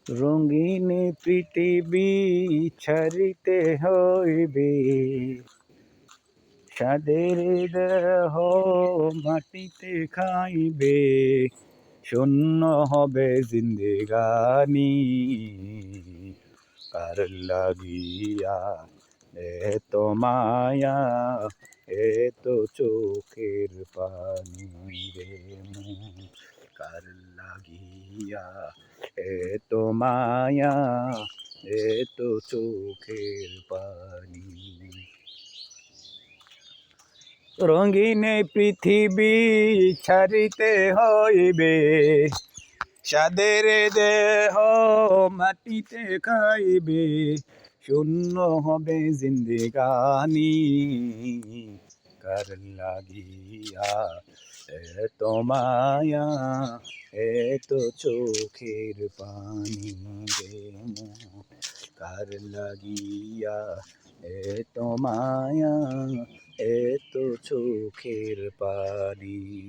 রঙিন পৃথিবী ছাড়িতে হইবে, সাদের দেহ মাটিতে খাইবে, শূন্য হবে জিন্দেগানি। কার লাগিয়া এত মায়া, এত চোখের পানি রে মন, কার লাগিয়া এত মায়া, এত চোখের পানি। রঙিন পৃথিবী ছাড়িতে হইবে, সাদের দেহ মাটিতে খাইবে, শূন্য হবে জিন্দেগানি। কার লাগিয়া এত মায়া, এত চোখের পানি রে মন, কার লাগিয়া এত মায়া, এত চোখের পানি।